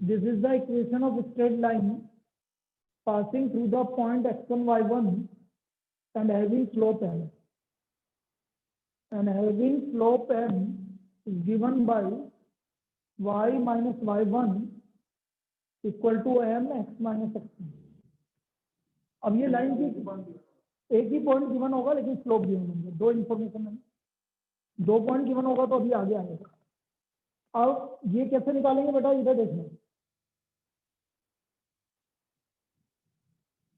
This is the equation of straight line passing through the point x1, y1 and having slope m. And having slope m is given by y minus y1 equal to m x minus x. अब ये line की एक ही point given होगा लेकिन slope given होंगे, दो information है, दो पॉइंट गिवन होगा तो अभी आगे आएगा। अब ये कैसे निकालेंगे बेटा, इधर देखना,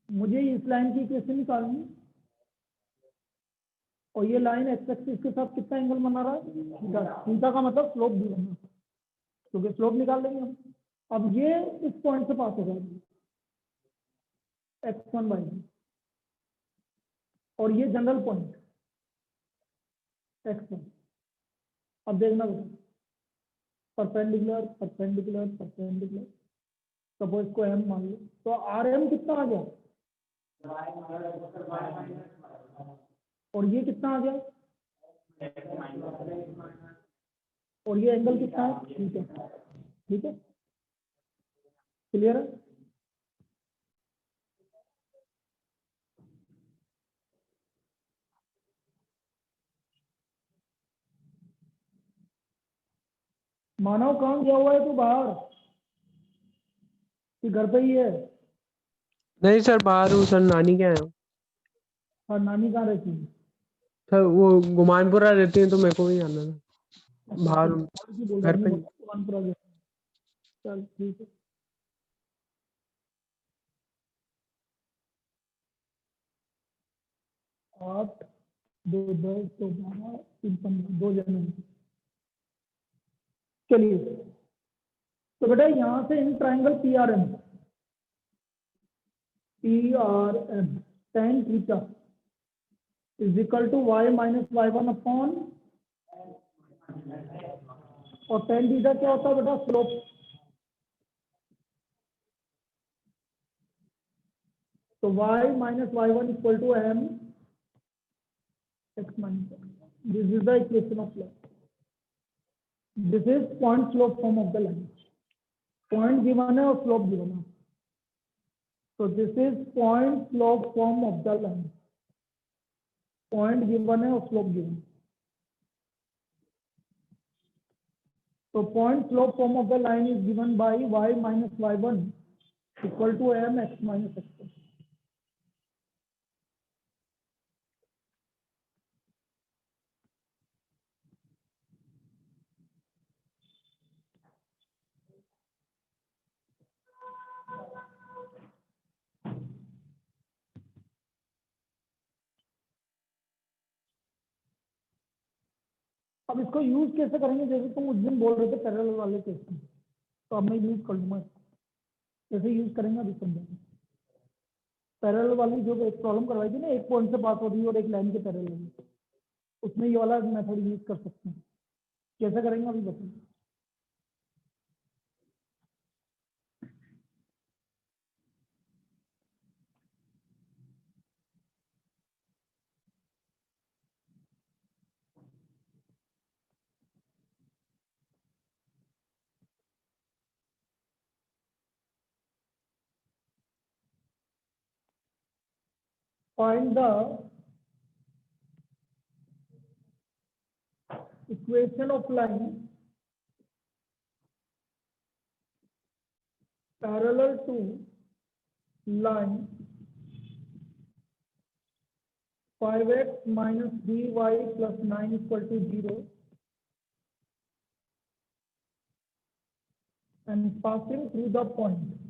मुझे इस लाइन की इक्वेशन निकालनी और ये लाइन एक्स एक्सिस के साथ कितना एंगल बना रहा है, थीटा का मतलब स्लोप भी बनना, क्योंकि स्लोप निकाल लेंगे हम। अब ये इस पॉइंट से पास हो जाएगी x1 y1 और ये जनरल पॉइंट x1। अब देखना बेटा, परपेंडिकुलर परपेंडिकुलर परपेंडिकुलर, सपोज इसको m मान लो, तो rm कितना आ गया और ये कितना आ गया और ये एंगल कितना है, ठीक है, ठीक है, क्लियर है। मानव कहाँ गया हुआ है तू, बाहर कि घर पे ही है? नहीं सर, बाहर हूँ सर, नानी के आया हूँ। और नानी कहाँ रहती है? सर वो गुमानपुरा रहती है तो मेरे को भी आना था, बाहर हूँ घर पे। चल ठीक है। आठ दो 10 तो 12 3 15 2 जनवरी। चलिए तो बेटा यहाँ से in triangle PRM tan theta is equal to y minus y1 upon, और tan थीटा क्या होता है बेटा, स्लोप। तो y minus y1 equal to m x minus x। This is the equation of line. This is point slope form of the line. Point given है और slope given है, so this is point slope form of the line. Point given है और slope given। So point slope form of the line is given by y minus y1 equal to m x minus x1। अब इसको use कैसे करेंगे, जैसे तुम उस दिन बोल रहे थे पैरेलल वाले केस में, तो अब मैं यूज कर लूंगा। कैसे यूज करेंगे अभी समझेंगे। पैरेलल वाली जो एक प्रॉब्लम करवाई थी ना, एक पॉइंट से पास हो रही है और एक लाइन के पैरेलल में, उसमें ये वाला मेथड यूज कर सकते हैं। कैसे करेंगे अभी बताइए। Find the equation of line parallel to line 5x minus 3y plus 9 equal to 0 and passing through the point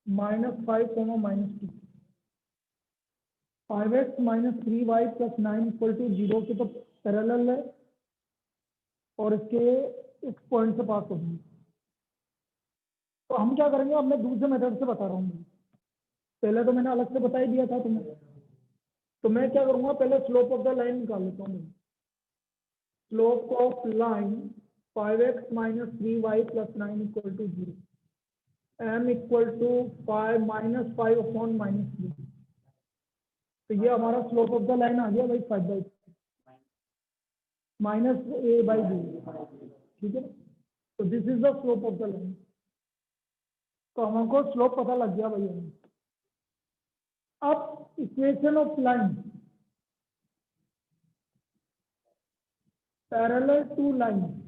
minus 5 comma minus 2। 5x minus 3y plus 9 equal to 0 के तो पैरेलल है और इसके इस पॉइंट से पास होगी। तो हम क्या करेंगे, अब मैं दूसरे मेथड से बता रहा हूँ। पहले तो मैंने अलग से बता ही दिया था तुम्हें, तो मैं क्या करूंगा, पहले स्लोप ऑफ द लाइन निकाल लेता हूँ। Slope of line 5x minus 3y plus 9 equal to 0, m equal to 5 minus 5 upon minus 3। तो ये हमारा स्लोप ऑफ द लाइन आ गया भाई 5/3 -a/b, ठीक है ना। तो this is the slope of the line. तो हमको स्लोप पता लग गया भाई हमें। अब equation of line parallel to line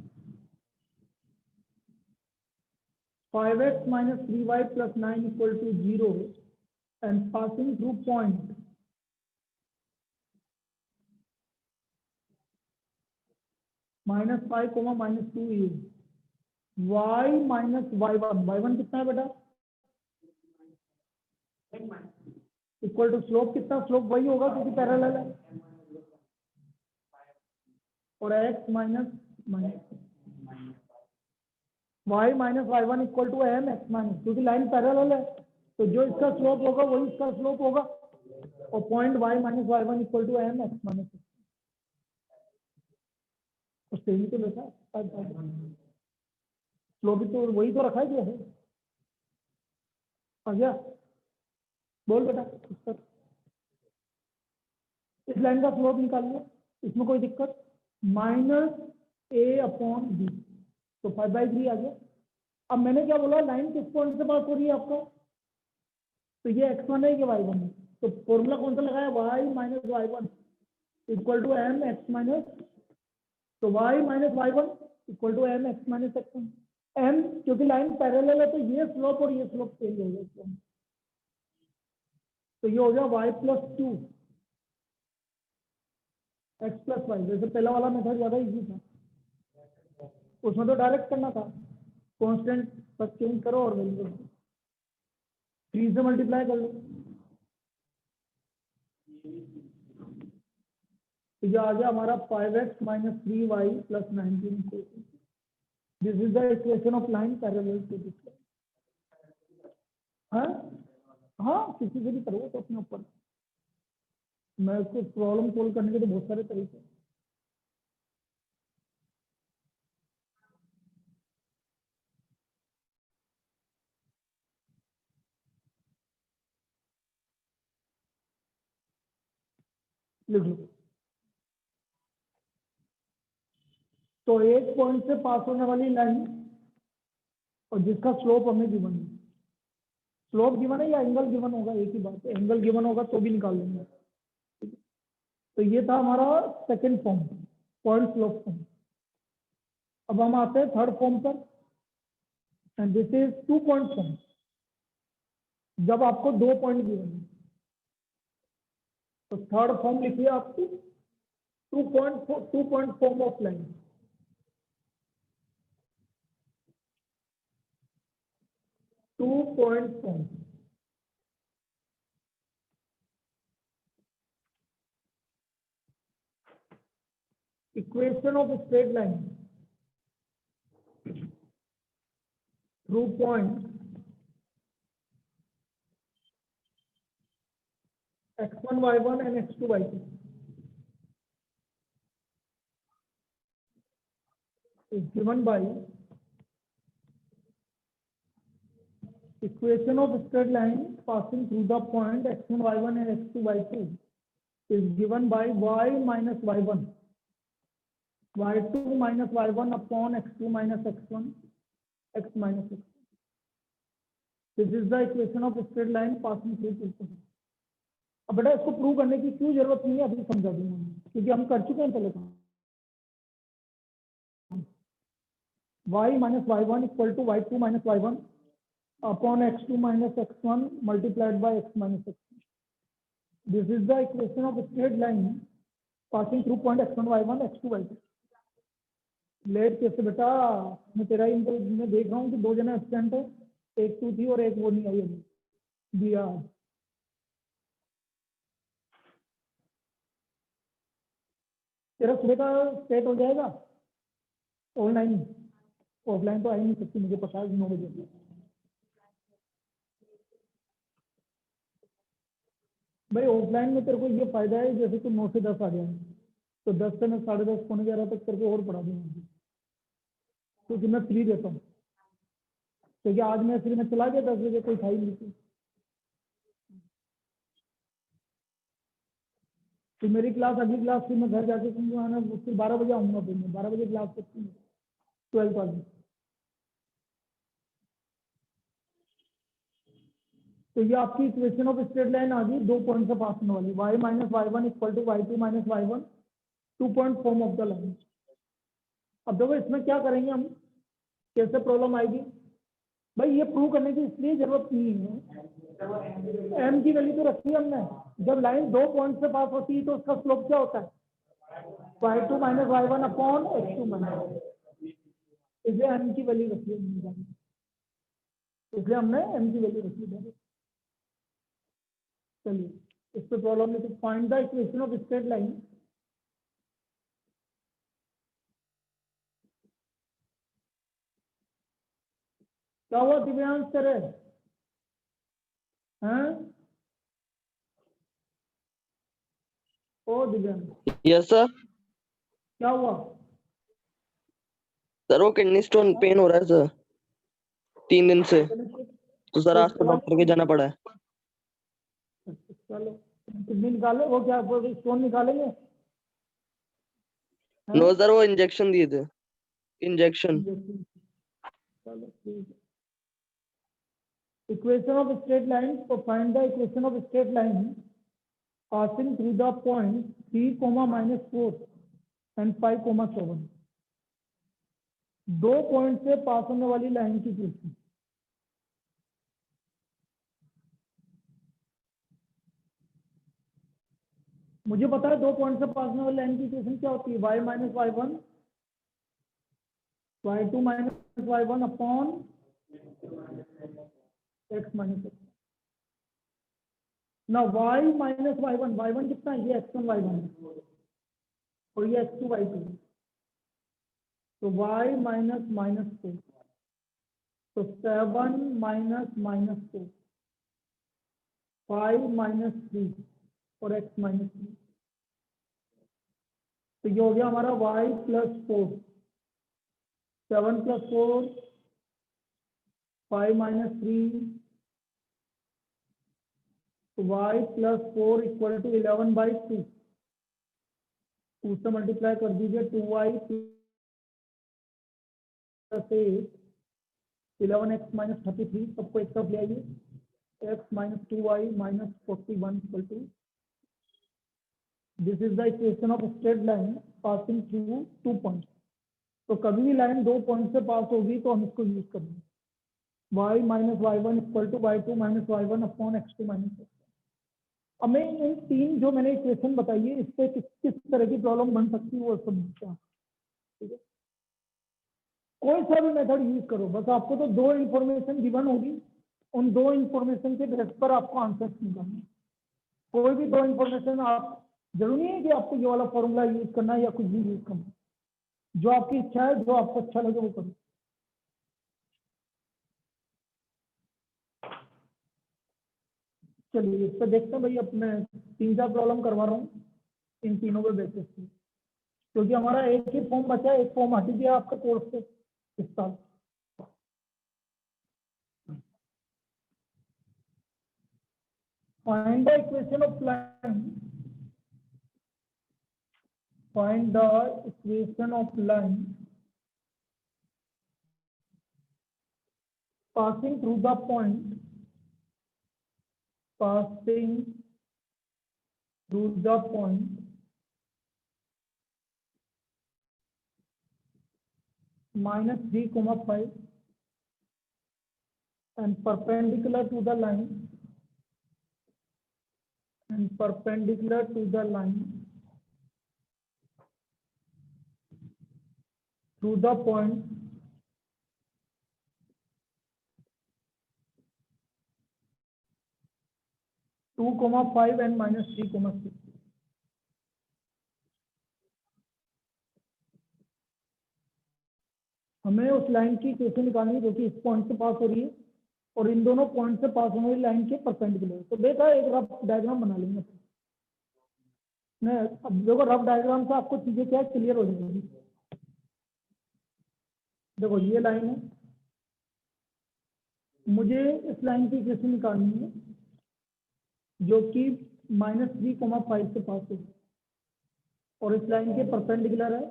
5x minus 3y plus 9 equal to 0 and passing through point -5, -2 is y minus y1। y1 कितना है बेटा? इक्वल टू स्लोप कितना? स्लोप वही होगा क्योंकि पैरेलल है। और x minus y minus y1 equal to m x minus, क्योंकि लाइन पैरेलल है तो जो इसका स्लोप होगा वही इसका स्लोप होगा। और point y minus y1 equal to m x minus, तो सेम तो लेता स्लोप भी तो वही तो रखा है क्या है। आ गया? बोल बेटा उत्तर। इस लाइन का स्लोप निकाल लिया, इसमें कोई दिक्कत? -a/b, तो 5/3 आ गया। अब मैंने क्या बोला, लाइन किस पॉइंट से पास हो रही है आपका? तो ये x1 है, ये y1 है। तो फॉर्मूला कौन सा लगाया? y minus y1 equal to m x minus. तो y minus y1 equal to m x minus x1। m क्योंकि लाइन पैरेलल है तो ये स्लोप और ये स्लोप चेंज हो गया, तो ये हो गया y plus 2 x plus y. जैसे पहला वाला मेथड ज्यादा इजी था, उसमें तो डायरेक्ट करना था, कांस्टेंट बस चेंज करो और वैल्यू 3 से मल्टीप्लाई कर लो। तो ये आ गया हमारा 5x minus 3y plus 19। This is the equation of line parallel to this line. हाँ किसी से भी करो तो अपने ऊपर। मैं उसको प्रॉब्लम सोल्व करने के तो बहुत सारे तरीके हैं। लिख लो। तो एक पॉइंट से पास होने वाली लाइन और जिसका स्लोप हमें गिवन है, स्लोप गिवन है या एंगल गिवन होगा, एक ही बात है। एंगल गिवन होगा तो भी निकाल लेंगे। तो ये था हमारा second form, point slope form. अब हम आते हैं थर्ड फॉर्म पर, and this is 2 point form. जब आपको 2 पॉइंट गिवन है तो थर्ड फॉर्म लिखिए आपको 2 point form of line. Two point form. Equation of straight line through point x1 y1 and x2 y2 is given by equation of straight line passing through the point x1 y1 and x2 y2 is given by y minus y1 y2 minus y1 upon x2 minus x1 x minus x. This is the equation of straight line passing through two points. अब बेटा इसको prove करने की क्यों जरूरत नहीं है, अभी समझा दूंगा क्योंकि हम कर चुके हैं पहले काम। y minus y1 equal to y2 minus y1 upon x2 minus x1 multiplied by x minus x2. This is the equation of straight line passing through point x1 y1 x2 y2. Let कैसे बेटा, मैं तेरा मैं देख रहा हूँ कि 2 जने एब्सेंट है, एक तू थी और एक वो नहीं आई अभी दिया। तेरा सुबह का सेट हो जाएगा ऑनलाइन, ऑफलाइन तो आ ही नहीं सकती, मुझे पता है 9 बजे। भाई ऑफलाइन में तेरे को ये फायदा है, जैसे तू 9 से 10 आ गया तो 10 से मैं 10:30 पौने 11 तक तेरे को और पढ़ा दूंगा क्योंकि मैं फ्री रहता हूँ। क्योंकि आज मैं फ्री में चला गया 10 बजे, कोई था ही नहीं। फिर मेरी क्लास अगली क्लास फिर मैं घर जाके समझाना, फिर 12 बजे आऊँगा, फिर मैं 12 बजे क्लास करती हूँ 12th वाली। तो ये आपकी इक्वेशन ऑफ स्ट्रेट लाइन आ गई, 2 पॉइंट से पास होने वाली, y minus y one equal to y two minus y one, 2 point form of the line. अब देखो इसमें क्या करेंगे हम, कैसे प्रॉब्लम आएगी भाई, ये प्रूव करने की इसलिए जरूरत नहीं है, m की वैल्यू तो रखी है हमने। जब लाइन 2 पॉइंट से पास होती है तो उसका स्लोप क्या होता है, y2 minus y one upon x2 minus, इसलिए m की वैल्यू रखी है, इसलिए हमने m की वैल्यू रखी है। चलिए इस पे प्रॉब्लम में, तो find the equation of straight line. क्या हुआ दिव्यांश करे हैं, ओ दिव्यांश यस सर। क्या हुआ? सर वो किडनी स्टोन पेन हो रहा है सर 3 दिन से, तो सर आज तो डॉक्टर के जाना पड़ा है। चलो किडनी निकाले, वो क्या स्टोन निकालेंगे? नो सर वो इंजेक्शन दिए थे, इंजेक्शन। चलो ठीक है। इक्वेशन ऑफ स्ट्रेट लाइन, तो find the equation of straight line passing through the point 3, -4 and 5, 7। 2 point से पास होने वाली लाइन की इक्वेशन। मुझे पता है 2 पॉइंट से पास होने वाली लाइन की इक्वेशन क्या होती है, y minus y one, y2 minus y one upon x minus x. ना y माइनस वाई वन कितना है, ये x1 y1 है और ये x2 y2 है, तो y माइनस माइनस 4, तो 7 माइनस माइनस 4, 5 माइनस 3 और x माइनस 3। तो ये हो गया हमारा y प्लस 4, 7 प्लस 4, 5 माइनस 3, तो y प्लस 4 इक्वल टू 11/2। 2 से मल्टीप्लाई कर दीजिए, 2y प्लस 8, 11x माइनस 33, सबको एक तरफ ले आइए, x minus 2y minus 41 equal to, this is the equation of straight line passing through 2 point. तो कभी भी लाइन 2 पॉइंट से पास होगी तो हम इसको यूज करेंगे, y minus y one equal to y2 minus y one upon x2 minus x. अब मैं इन 3 जो मैंने इक्वेशन बताई है, इस पे किस तरह की प्रॉब्लम बन सकती है वो समझते हैं, ठीक है। कोई सा भी मेथड यूज करो, बस आपको तो 2 इंफॉर्मेशन गिवन होगी, उन 2 इंफॉर्मेशन के बेस पर आपको आंसर निकालना है। कोई भी 2 इंफॉर्मेशन, आप जरूरी नहीं है कि आपको ये वाला फॉर्मूला यूज करना है या कुछ भी यूज करना है, जो आपकी इच्छा है, जो आपको अच्छा लगे वो करो। चलिए इस पर देखते हैं भाई, अब मैं 3-4 प्रॉब्लम करवा रहा हूँ इन तीनों के बेसिस पे, क्योंकि हमारा एक ही फॉर्म बचा है, एक फॉर्म हट गया आपका कोर्स से इस साल। Find the equation of line. Find the equation of line passing through the point. Passing through the point -3, 5 and perpendicular to the line. And perpendicular to the line through the point (2, 5) and -3, 6. हमें उस line की equation निकालनी है जो कि इस point से पास हो रही है और इन दोनों पॉइंट से पास होने वाली लाइन के परपेंडिकुलर। तो देखा, एक रफ डायग्राम बना लेंगे मैं। अब देखो रफ डायग्राम से आपको चीजें क्या क्लियर हो जाएगी। देखो ये लाइन है, मुझे इस लाइन की इक्वेशन निकालनी है जो कि -3, 5 से पास हो। और इस लाइन के परपेंडिकुलर है,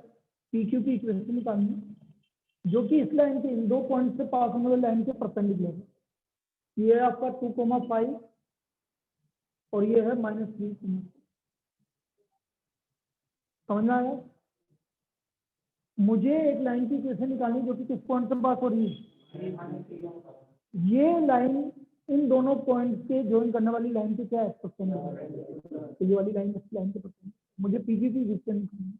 पी क्यू की इक्वेशन निकालनी है, जो कि इस लाइन के इन 2 पॉइंट से पास होने वाली लाइन के परपेंडिकुलर है। ये है आपका 2,5 और ये है -3। समझ में आया? मुझे एक लाइन की इक्वेशन निकालनी जो कि किस पॉइंट से पास हो रही है, ये लाइन इन दोनों पॉइंट के ज्वाइन करने वाली लाइन के क्या है, तो ये वाली लाइन इस लाइन के परपेंडिकुलर। मुझे पीजी की इक्वेशन निकालनी है,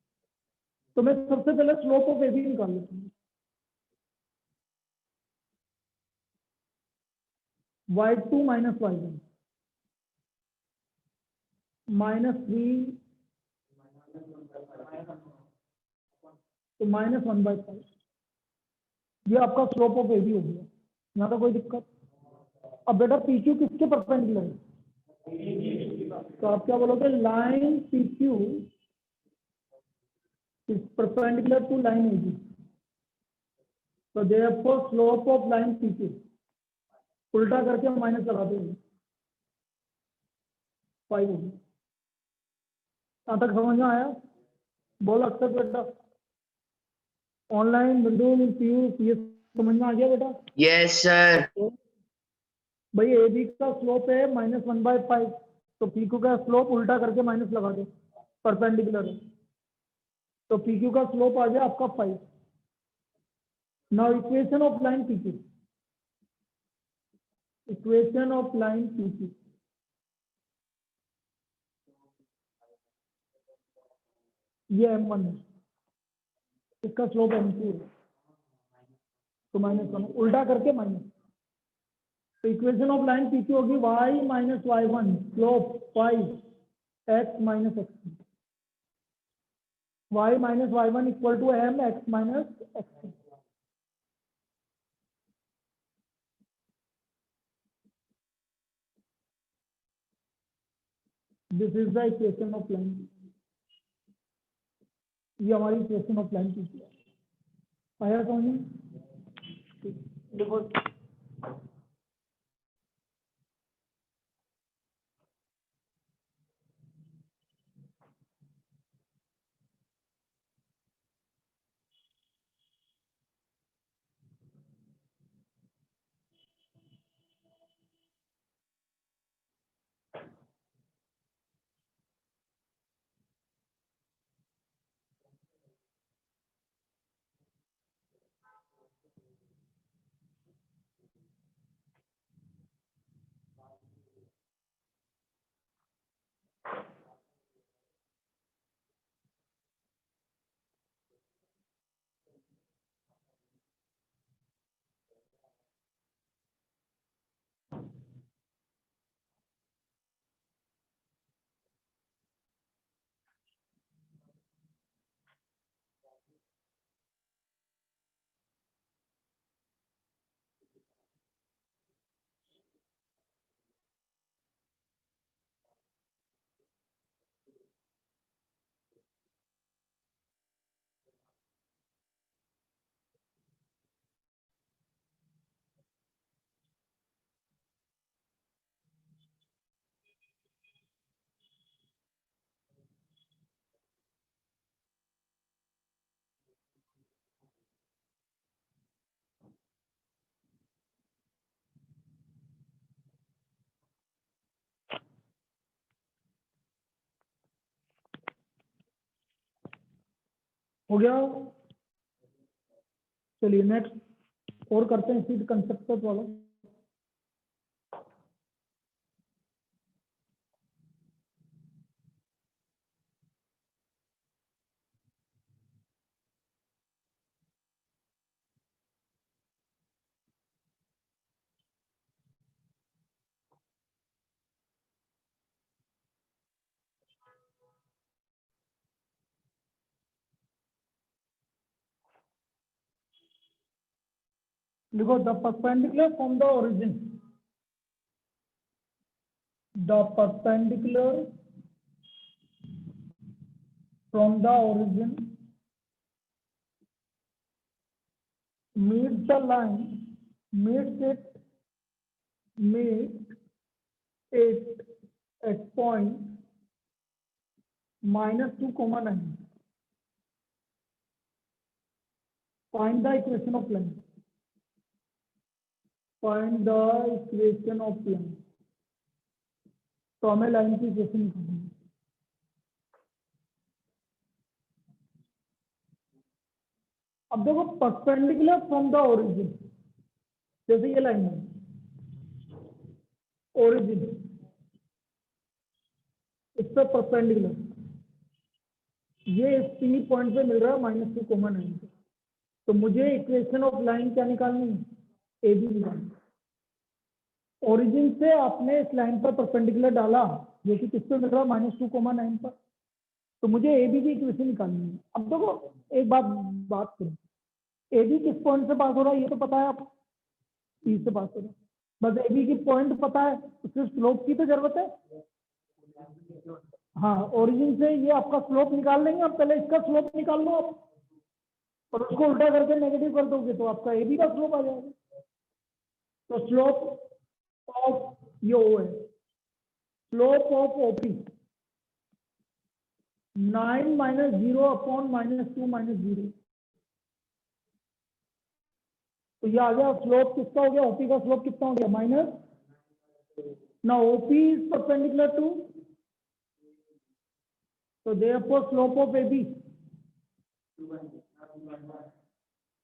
तो मैं सबसे पहले स्लोप ऑफ एबी निकाल लेता हूँ। y2 माइनस y1 -3 तो -1/5, ये आपका स्लोप ऑफ एबी हो गया। यहाँ तो कोई दिक्कत? अब बेटा पी क्यू किसके परपेंडिकुलर है, तो आप क्या बोलोगे, line P Q is perpendicular to line AB, तो therefore slope of line P Q, उल्टा करके माइनस लगा देंगे, 5 होगी। यहाँ तक समझ में आया? बोल अक्सर बेटा, ऑनलाइन बिंदु पीयू ये समझ में आ गया बेटा? Yes sir. तो भाई ए बी का स्लोप है -1/5, तो पी क्यू का स्लोप उल्टा करके माइनस लगा दो, परपेंडिकुलर है, तो पी क्यू का स्लोप आ गया आपका 5। Now equation of line P Q, equation of line P Q, ये M1 है, इसका स्लोप M2 है, तो -1 उल्टा करके माइनस, तो equation of line P Q होगी y minus y1 slope 5 x minus x, y minus y1 equal to m x minus x। This is the equation of line, ये हमारी equation of line P Q है। आया समझ में? देखो हो गया, चलिए नेक्स्ट और करते हैं सीट कंसेप्ट वाला। लिखो the perpendicular from the origin, the perpendicular from the origin meets the line, meets it at point -2, 9. Find the equation of line. Find the equation of line. तो हमें लाइन की equation निकालनी है। अब देखो perpendicular from the origin, जैसे ये line है ओरिजिन, इस पर परपेंडिकुलर, ये इस पी पॉइंट पे मिल रहा है -2, 9 पे। तो मुझे इक्वेशन ऑफ लाइन क्या निकालनी है? ए बी निकालनी। ओरिजिन से आपने इस लाइन पर परपेंडिकुलर डाला, जो कि किस पे मिल रहा है? -2, 9 पर। तो मुझे ए बी की इक्वेशन निकालनी है। अब देखो एक बात करो, ए बी किस पॉइंट से पास हो रहा है ये तो पता है आपको, पी से पास हो रहा है। बस ए बी की पॉइंट पता है, तो सिर्फ स्लोप की तो जरूरत है। हाँ, ओरिजिन से ये आपका स्लोप निकाल लेंगे। आप पहले इसका स्लोप निकाल लो आप, और उसको उल्टा करके नेगेटिव कर दोगे तो आपका ए बी का स्लोप आ जाएगा। तो स्लोप ऑफ ये ओ है, स्लोप ऑफ ओपी 9 - 0 अपॉन -2 - 0। तो ये आ गया स्लोप किसका हो गया? ओपी का स्लोप कितना हो गया? माइनस। ना ओपी इज परपेंडिकुलर टू, तो therefore slope of AB,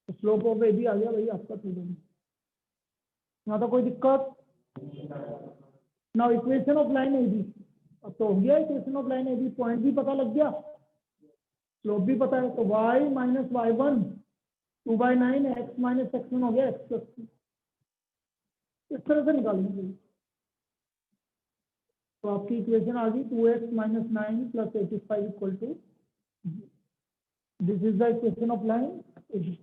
slope of AB आ गया भाई आपका 2। यहाँ तो कोई दिक्कत ना। इक्वेशन ऑफ लाइन एबी, अब तो हो गया equation of line A B. Point भी पता लग गया, स्लोप भी पता है। तो y - y1 2/9 x - x1 हो गया x + 2। इस तरह से निकालेंगे। तो आपकी इक्वेशन आ गई 2x - 9 + 85 = this is the equation of line A B.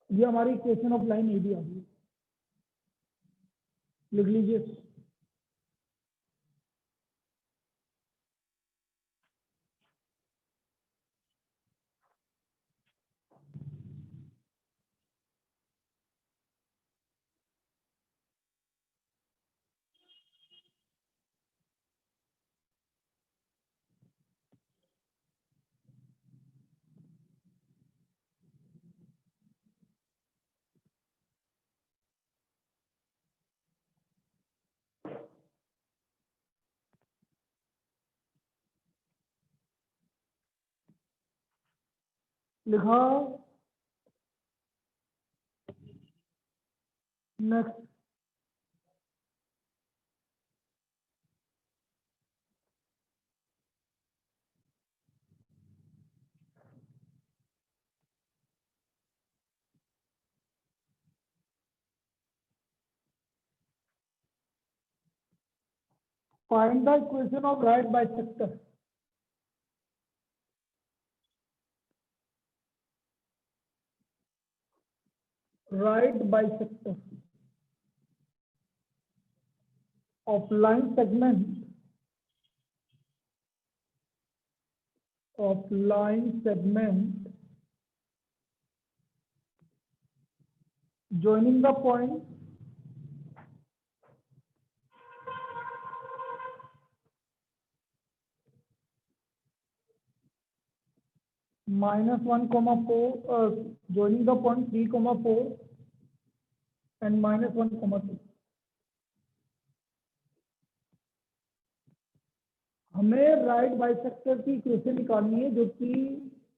ये हमारी इक्वेशन ऑफ लाइन एबी आ गई, लिख लीजिए। लिखा। Next, find the equation of right bisector. Right bisector of line segment joining the point -1, joining the point 3, 4 and -1, 2। हमें right bisector की equation निकालनी है, जो कि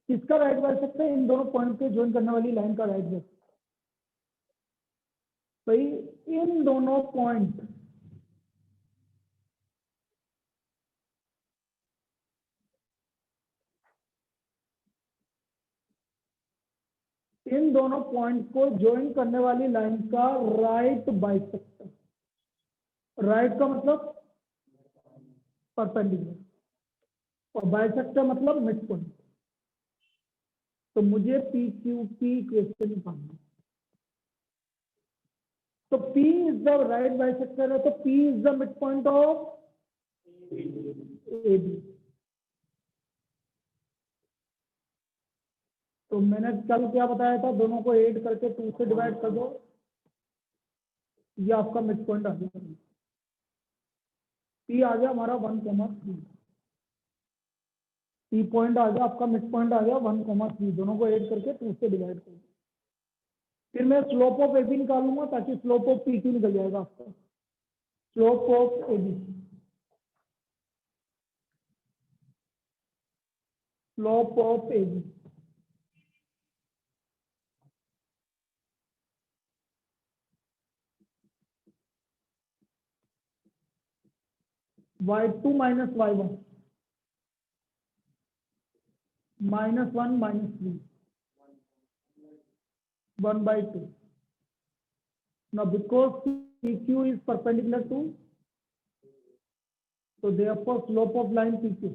किसका राइट बाइसेक्टर? इन दोनों पॉइंट को ज्वाइन करने वाली लाइन का राइट बाइसेक्टर। भाई इन दोनों पॉइंट को ज्वाइन करने वाली लाइन का राइट बाइसेक्टर। राइट का मतलब परपेंडिकुलर, और बाइसेक्टर मतलब मिड पॉइंट। तो मुझे पी क्यू की इक्वेशन निकालनी है। तो P is the right bisector है, तो P is the mid point of AB। तो मैंने कल क्या बताया था? दोनों को ऐड करके 2 से डिवाइड कर दो, ये आपका मिड पॉइंट आ गया। P आ गया हमारा 1, 3। P पॉइंट आ गया, आपका मिड पॉइंट आ गया 1,3, दोनों को ऐड करके 2 से डिवाइड कर। फिर मैं स्लोप ऑफ AB निकालूंगा ताकि स्लोप ऑफ PQ निकल जाएगा आपका। Slope of AB, slope of AB y2 minus y1 minus 1 minus 3 1 by 2. Now because PQ is perpendicular to, so therefore slope of line PQ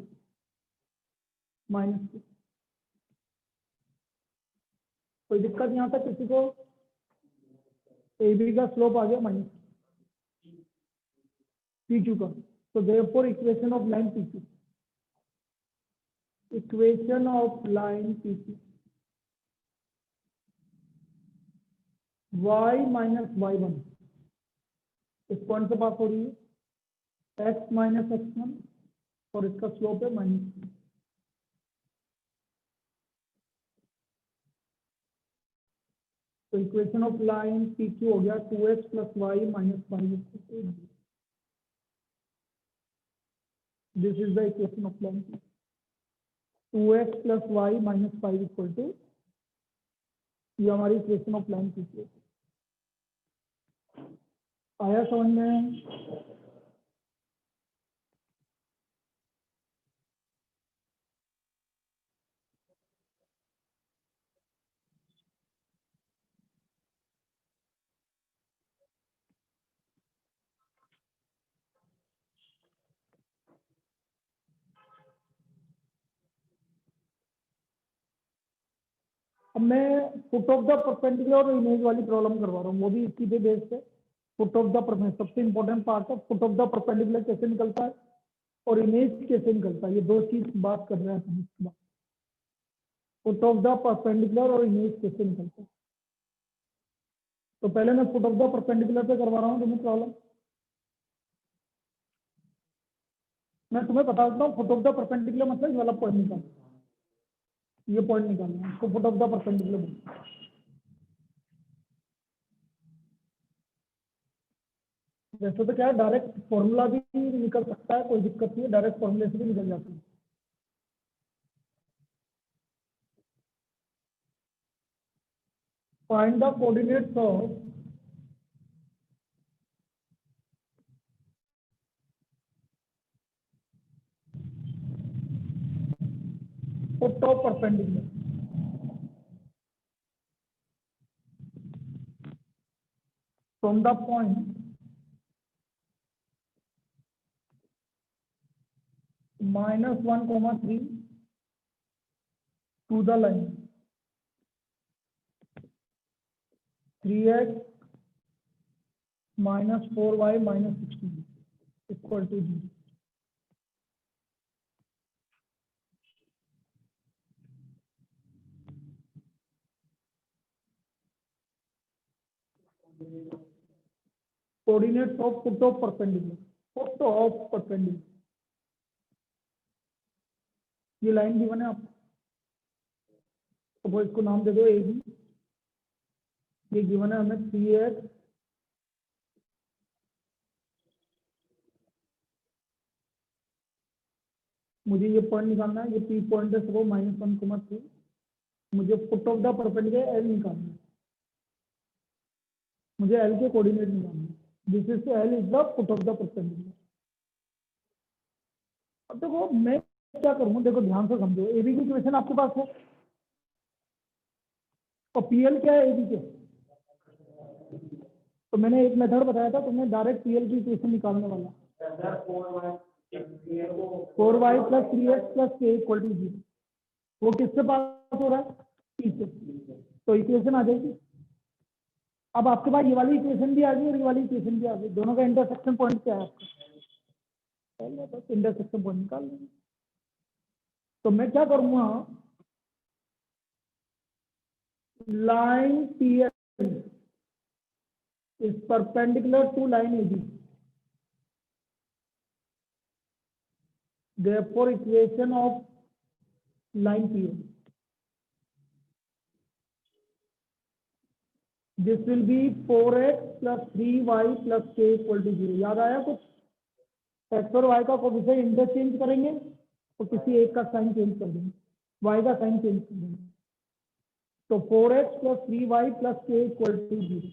minus 2. कोई दिक्कत यहाँ तक किसी को? AB का स्लोप आ गया माइनस PQ का, so therefore equation of line PQ, equation of line PQ, y minus y1 इस पॉइंट से पास हो रही है, x minus x1 और इसका स्लोप है माइनस। तो इक्वेशन ऑफ लाइन PQ हो गया 2x plus y minus 5. This is the equation of line PQ. 2x plus y minus 5 equal to, ये हमारी इक्वेशन ऑफ लाइन PQ। आया समझ में? अब मैं फुट ऑफ द परपेंडिकुलर और इमेज वाली प्रॉब्लम करवा रहा हूँ, वो भी इसी पे बेस पे। फुट ऑफ द परपेंडिकुलर सबसे इंपॉर्टेंट पार्ट है, फुट ऑफ द परपेंडिकुलर कैसे निकलता है और इमेज कैसे निकलता है, ये दो चीज बात कर रहे हैं हम। फुट ऑफ द परपेंडिकुलर और इमेज कैसे निकलता है, तो पहले मैं फुट ऑफ द परपेंडिकुलर पे करवा रहा हूँ तुम्हें प्रॉब्लम। मैं तुम्हें बता देता हूँ, फुट ऑफ द परपेंडिकुलर मतलब ये वाला पॉइंट निकालना, ये पॉइंट निकालना है, इसको फुट ऑफ द परपेंडिकुलर बोलते हैं। वैसे तो क्या है, डायरेक्ट फॉर्मूला भी निकल सकता है, कोई दिक्कत नहीं है, डायरेक्ट फॉर्मूले से भी निकल जाता है। Find the coordinates of foot of perpendicular from the point -1, 3 to the line 3x minus 4y minus 16 equal to 0. Coordinates of foot of perpendicular, foot of perpendicular, ये लाइन गिवन है आपको, सपोज इसको नाम दे दो AB, ये given है हमें 3x मुझे ये पॉइंट निकालना है, ये P पॉइंट है, सपोज -1, 3, मुझे foot of the perpendicular L निकालना है, मुझे L के कोऑर्डिनेट निकालना है, this is L is the foot of the perpendicular. अब देखो मैं क्या करूंगा, देखो ध्यान से समझो, AB की इक्वेशन आपके पास है और PL क्या है AB के, तो मैंने एक मेथड बताया था तुम्हें, डायरेक्ट PL की इक्वेशन निकालने वाला, 4y plus 3x plus k equal to 0, वो किससे पास हो रहा है, P से, तो इक्वेशन आ जाएगी। अब आपके पास ये वाली इक्वेशन भी आ गई और ये वाली इक्वेशन भी आ गई, दोनों का इंटरसेक्शन पॉइंट क्या है आपका, बस इंटरसेक्शन पॉइंट निकाल लेंगे। तो मैं क्या करूंगा, line PL is perpendicular to line AB, therefore equation of line PL. This will be 4x plus 3y plus k equal to 0. याद आया कुछ? x और y का कोफिशिएंट इंटरचेंज करेंगे तो किसी एक का साइन चेंज कर देंगे, y का साइन चेंज कर देंगे, तो 4x plus 3y plus k equal to 0.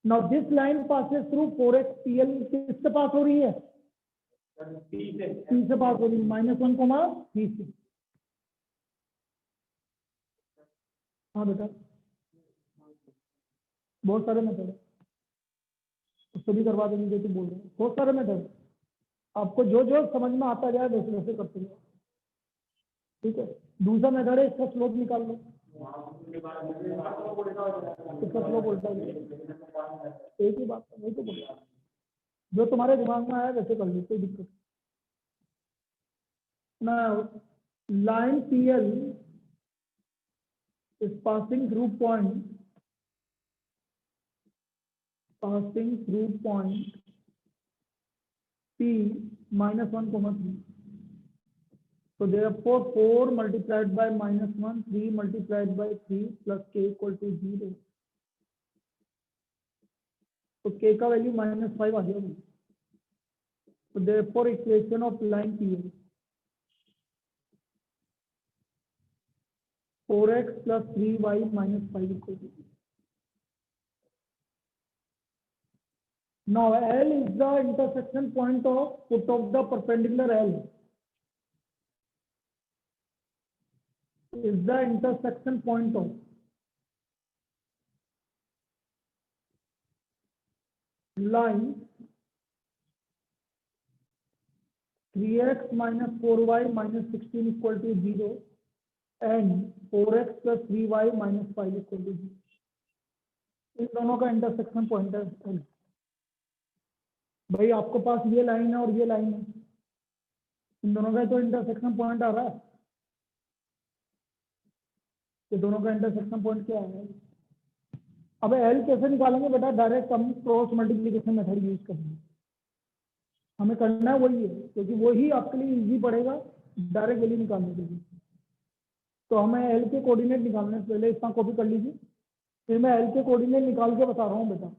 Now this line passes through 4x PL. किससे पास हो रही है? P से पास हो रही है, -1, 3 से. हाँ बेटा, बहुत सारे मेथड है, उसको भी करवा देंगे जो तुम बोल रहे हो. बहुत सारे मेथड, आपको जो जो समझ में आता जाए वैसे वैसे करते जाओ. ठीक है. दूसरा मेथड है, इसका स्लोप निकाल लो. इसका स्लोप उल्टा है, एक ही बात नहीं तो बोल, जो तुम्हारे दिमाग में आया वैसे कर लो, कोई दिक्कत. Now line PL is passing through point P -1, 3. So therefore 4 multiplied by -1, 3 multiplied by 3 plus k equal to 0. तो k का वैल्यू -5 आ जाएगी. So therefore equation of line PL 4x plus 3y minus 5 equal to 0. Now L is the intersection point of foot of the perpendicular L. Is the intersection point of line 3x minus 4y minus 16 equal to 0 and 4x plus 3y minus 5 equal to 0. इन दोनों का intersection point है L. भाई आपके पास ये line है और ये line है, इन दोनों का तो इंटरसेक्शन पॉइंट आ रहा है. ये दोनों का इंटरसेक्शन पॉइंट क्या है? अब L कैसे निकालेंगे बेटा? डायरेक्ट हम क्रॉस मल्टीप्लिकेशन मेथड यूज करेंगे. हमें करना है वही है, क्योंकि वही आपके लिए इजी पड़ेगा डायरेक्ट वैल्यू निकालने के लिए. तो हमें L के कोऑर्डिनेट निकालने से पहले इसका कॉपी कर लीजिए, फिर मैं L के कोऑर्डिनेट निकाल के बता रहा हूँ बेटा.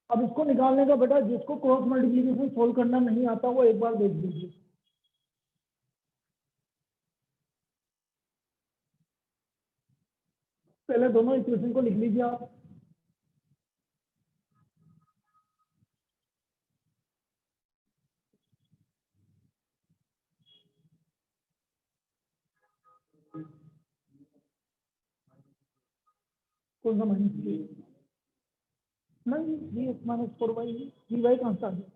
अब इसको निकालने का बेटा, जिसको क्रॉस मल्टीप्लिकेशन सोल्व करना नहीं आता वो एक बार देख लीजिए. पहले दोनों इक्वेशन को लिख लीजिए आप. कौन सा माइनस? नहीं, 3x माइनस 4y, 3y कहाँ से आ गया?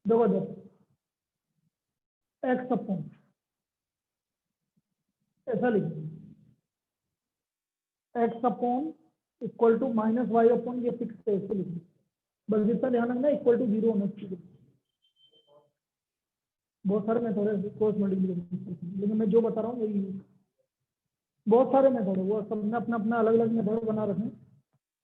जबरदस्त. x अपॉन ऐसा लिखिए, x upon equal to minus y upon, ये फिक्स है, ऐसे लिखिए. बस जितना ध्यान रखना इक्वल टू 0 होना चाहिए. बहुत सारे मेथड है क्रॉस मल्टीप्लिकेशन, लेकिन मैं जो बता रहा हूँ वही. बहुत सारे मेथड है, वो सबने अपना अपना अलग अलग मेथड बना रखे हैं.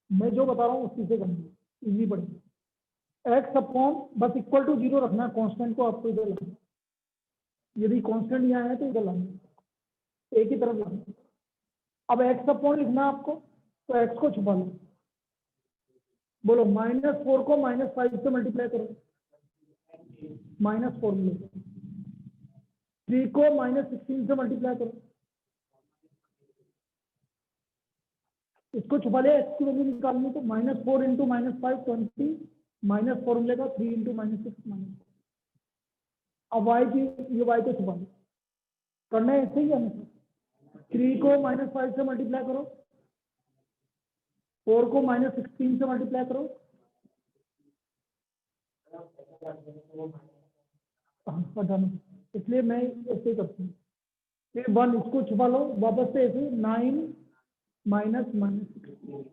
मैं जो बता रहा हूँ उसी से करना है, इजी पड़ेगा. x अपॉन बस इक्वल टू 0 रखना है, कांस्टेंट को आपको इधर लाना. यदि कांस्टेंट यहाँ है तो इधर लाना, एक ही तरफ लाना. अब x अपॉन लिखना है आपको, तो x को छुपा लो. बोलो -4 को -5 से मल्टीप्लाई करो, -4 मिलेगा. 3 को -16 से मल्टीप्लाई करो, इसको छुपा लिया. x की वैल्यू निकालनी तो -4 इंटू -5 20, -4 मिलेगा. 3 इंटू -6 -4. अब y की, ये y को छुपा लो. करना है ऐसे ही है. 3 को -5 से मल्टीप्लाई करो, 4 को -16 से मल्टीप्लाई करो. इसलिए मैं ऐसे ही करती हूँ. 1 इसको छुपा लो, वापस से ऐसे 9 माइनस माइनस 68,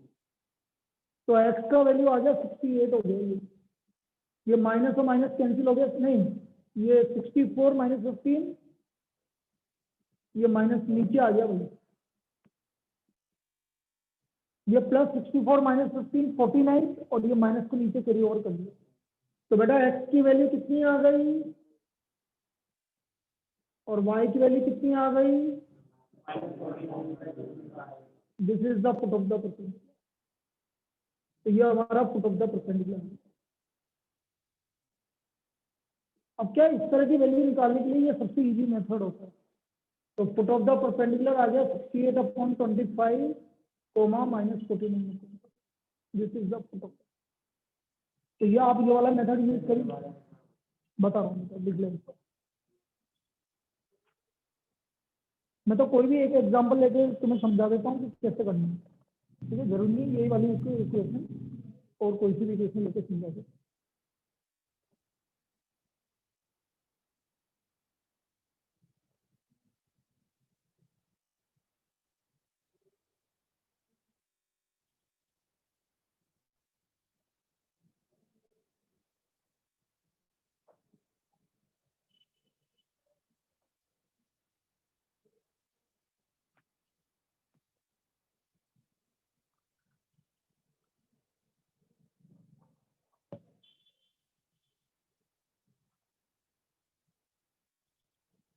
तो x का वैल्यू आ गया 68 हो गया। ये माइनस और माइनस कैंसिल हो गया, नहीं ये 64 माइनस 15, ये माइनस नीचे आ गया भाई, ये प्लस 64 माइनस 15 49, और ये माइनस को नीचे कैरी ओवर कर दिया। तो बेटा x की वैल्यू कितनी आ गई और y की वैल्यू कितनी आ गई? This is the foot of the percent. तो ये हमारा फुट ऑफ द परसेंडिकुलर है। अब क्या इस तरह की वैल्यू निकालने के लिए ये सबसे इजी मेथड होता है। तो फुट ऑफ द परपेंडिकुलर आ गया 68/25 comma minus 49। This is the foot of. तो ये आप ये वाला मेथड यूज करिए, बता रहा हूँ लिख लें। मैं तो कोई भी एक एग्जांपल लेके तुम्हें समझा देता हूँ कि कैसे करना है, ठीक है। जरूरी नहीं यही वाली इक्वेशन और कोई सी भी इक्वेशन लेके समझा दे।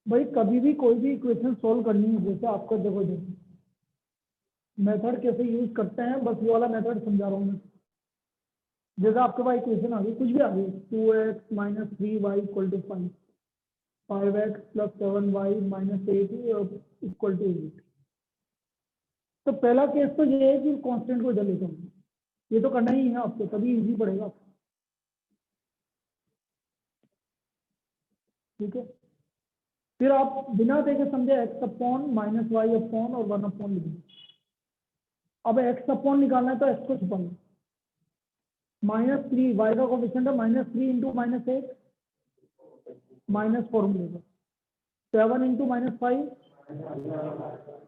भाई कभी भी कोई भी इक्वेशन सोल्व करनी है, जैसे आपको देखो मेथड कैसे यूज करते हैं, बस ये वाला मेथड समझा रहा हूँ मैं। जैसे आपके पास इक्वेशन आ गई, कुछ भी आ गई, 2x minus 3y equal to 5, 5x plus 7y minus 8 equal to 8। तो पहला केस तो ये है कि कांस्टेंट को इधर लेकर आना, ये तो करना ही है आपको, तभी इजी पड़ेगा, ठीक है। फिर आप बिना देखे समझे x upon minus y upon और 1 अपॉन लिखिए। अब x अपॉन निकालना है तो x को छुपा लो, -3 y का कोफिशिएंट है -3 इंटू -8 -4 मिलेगा, 7 इंटू -5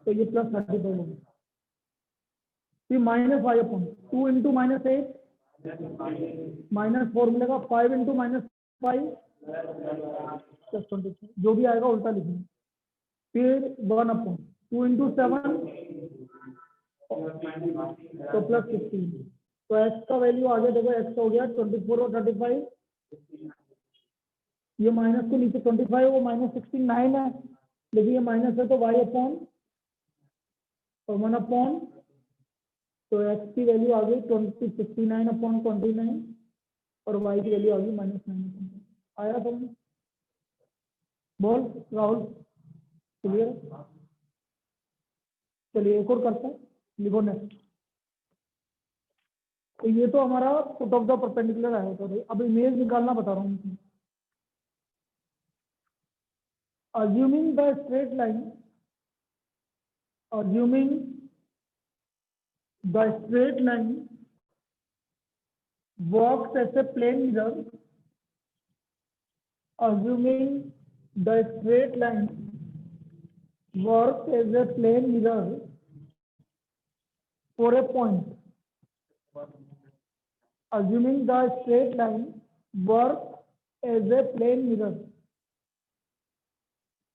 तो ये +35 होगा। फिर -y अपॉन 2 इंटू -8 -4 मिलेगा, 5 इंटू -5 +22, जो भी आएगा उल्टा लिखना। फिर 1 अपॉन 2 इंटू 7 तो +15। तो x का वैल्यू आ गया, देखो x हो गया 24 और 35, ये माइनस को नीचे 25 वो -69 है, लेकिन ये माइनस है तो y अपॉन और 1 अपॉन, तो x की वैल्यू आ गई 59 अपॉन 29 और y की वैल्यू आ गई -9। आया समझ? बोल राहुल, क्लियर? चलिए एक और करते हैं, लिखो नेक्स्ट। तो ये तो हमारा फुट ऑफ द परपेंडिकुलर आया था। अब इमेज निकालना बता रहा हूँ। assuming the straight line works as a plane mirror, assuming the straight line works as a plane mirror for a point, assuming the straight line works as a plane mirror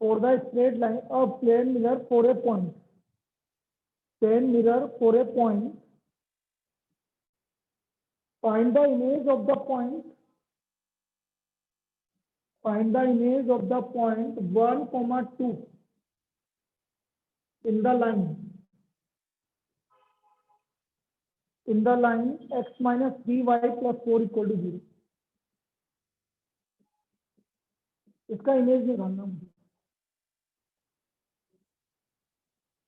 for the straight line of plane mirror for a point, plane mirror for a point, find the image of the point, find the image of the point 1, 2 in the line x minus 3y plus 4 equal to 0। इसका image निकालना मुझे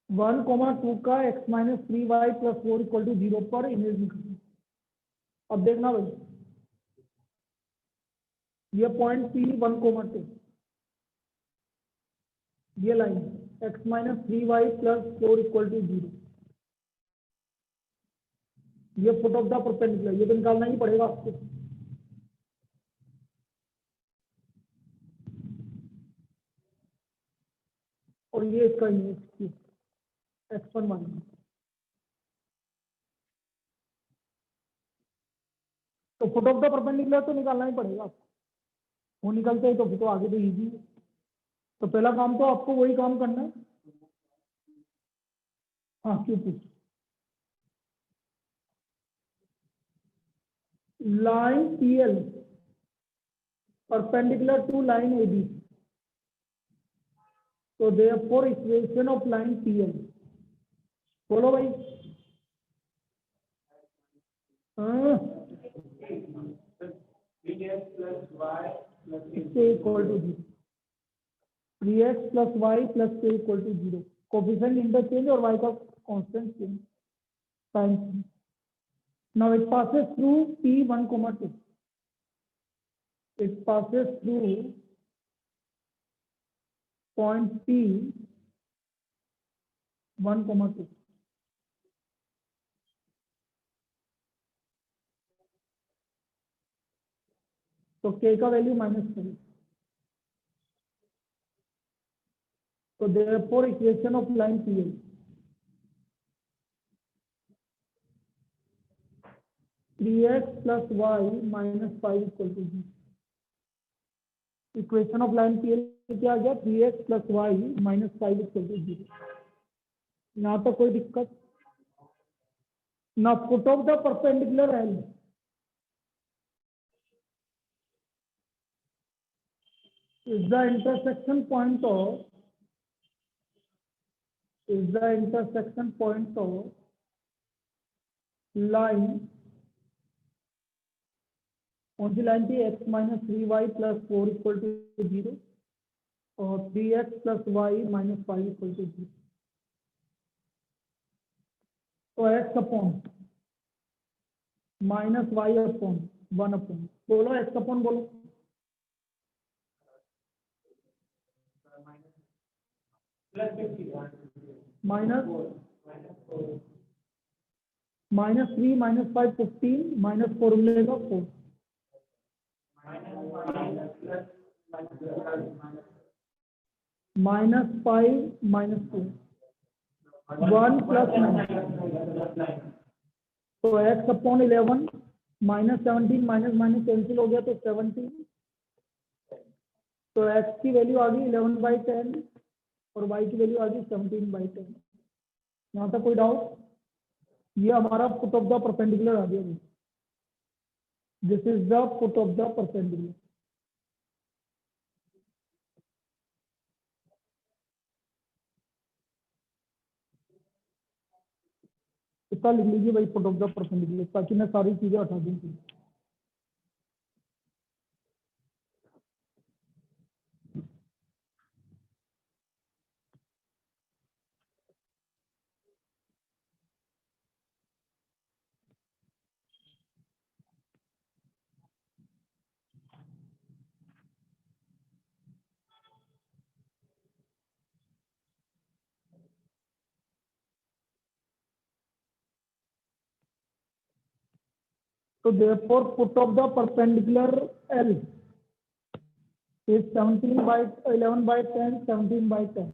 1, 2 का x minus 3y plus 4 equal to 0 पर image निकालना। अब देखना भाई, ये पॉइंट P 1, 2, ये line x minus 3y plus 4 equal to 0, ये फुट ऑफ द परपेंडिकुलर, ये तो निकालना ही पड़ेगा आपको। और और ये इसका इमेज क्यू x1 माइनस। तो फुट ऑफ द परपेंडिकुलर तो निकालना ही पड़ेगा आपको, वो निकलते ही तो फिर तो आगे तो इजी है। तो पहला काम तो आपको वही काम करना है। हाँ क्यों पूछ, line PL perpendicular to line AB. So therefore equation of line PL, बोलो भाई। हाँ, k equal to 0, 3x plus y plus k equal to 0, coefficient interchange और y का constant change time. Now it passes through P1, 2. It passes through point P1, 2. तो k का value minus करें। तो therefore equation of line PL, x plus y minus 5 equal to 0। Equation of line PL क्या आ गया, 3x plus y minus 5 equal to 0। यहाँ तक कोई दिक्कत ना। Foot of the perpendicular L is the intersection point of line, कौन सी line थी, x minus 3y plus 4 equal to 0 और 3x plus y minus 5 equal to 0। तो x upon minus y upon 1 upon, बोलो x अपॉन बोलो, minus 3 minus 5 15 minus 4 मिलेगा 4, minus 5 minus 2 1 plus 9। तो x upon 11 minus 17 minus minus cancel हो गया तो 17। तो x की वैल्यू आ गई 11/10 और y की वैल्यू आ गई 17/10। यहाँ तक कोई डाउट? ये हमारा फुट ऑफ द परपेंडिकुलर आ गया। This is the foot of the perpendicular. इतना लिख लीजिए भाई, फुट ऑफ द परपेंडिकुलर, ताकि मैं सारी चीजें हटा दूँ। So therefore foot of the perpendicular L is 11/10, 17/10।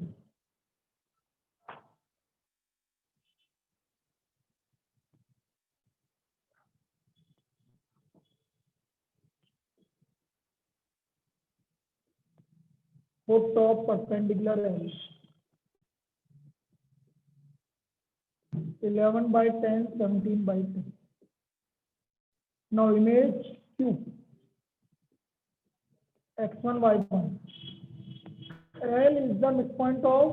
Foot of perpendicular L 11/10, 17/10। Now image Q, x1, y1. L is the midpoint of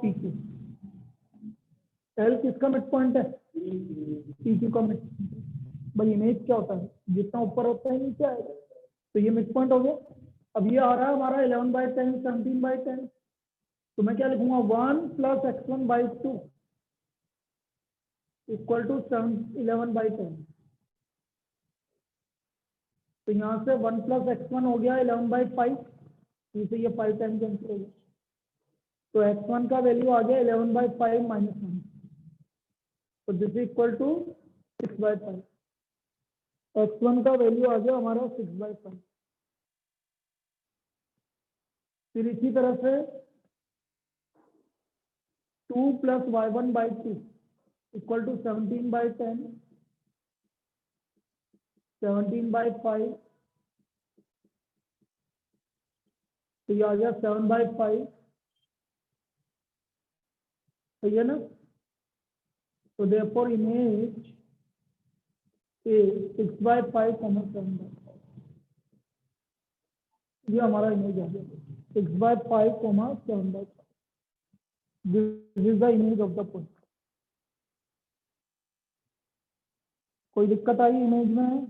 PQ। L किसका मिडपॉइंट है? PQ का मिडपॉइंट। भाई इमेज क्या होता है, जितना ऊपर होता है नीचे आएगा। तो ये मिडपॉइंट हो गया। अब ये आ रहा है हमारा 11/10, 17/10। तो मैं क्या लिखूंगा, 1 प्लस x1/2 इक्वल टू 11/10। तो यहाँ से 1 प्लस x1 हो गया 11/5, इसे ये 5 टाइम कैंसिल हो गया। तो x1 का वैल्यू आ गया 11/5 माइनस 1। तो this is equal to 6/5। x1 का वैल्यू आ गया हमारा 6/5। फिर इसी तरह से 2 + y1/2 = 17/10, 17/5, तो ये आ गया 7/5, सही है ना। तो therefore image is 6/5, 7/5, ये हमारा इमेज आ गया 6/5, 7/5। This is the image of the point. कोई दिक्कत आई इमेज में?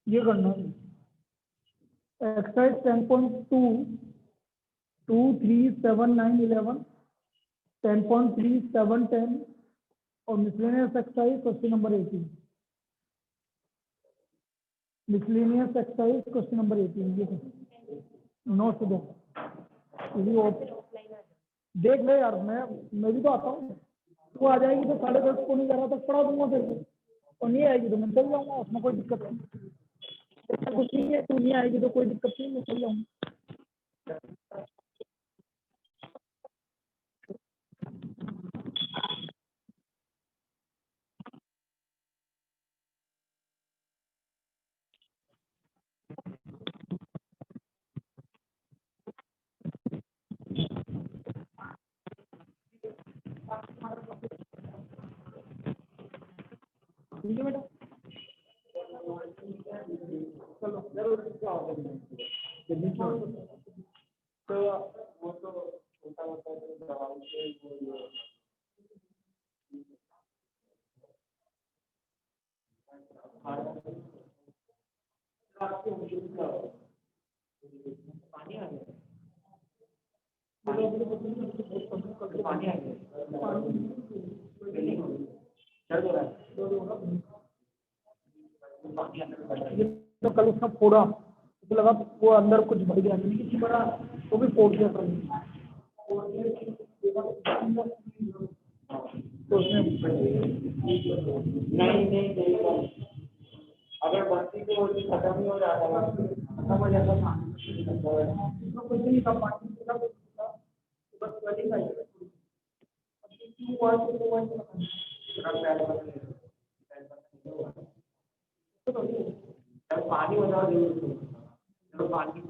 ये करना है एक्सरसाइज 10.2, 2, 3, 7, 9, 11, 10.3, 7, 10 और miscellaneous exercise question number 18। Miscellaneous exercise question number 18 ये नोट दो। देख ले यार, मैं भी तो आता हूँ। तू आ जाएगी तो 10:30 को नहीं जा रहा तक पढ़ा दूंगा तेरे को, और नहीं आएगी तो मैं चल जाऊंगा, उसमें कोई दिक्कत नहीं। कुछ नहीं है, तू नहीं आएगी तो कोई दिक्कत नहीं, मैं चल जाऊंगा। ठीक है बेटा, चलो जरूर तो वो तो छोटा होता है दवाई से पानी आ गया, पानी आ गया, तो कल उसका फोड़ा तो लगा वो अंदर कुछ भर गया, किसी बड़ा वो भी फोड़ दिया तो उसमें नहीं अगर बंसी को खत्म ही हो जाता है, खत्म हो जाता कुछ नहीं था, पानी बस वही पानी हो जाए पानी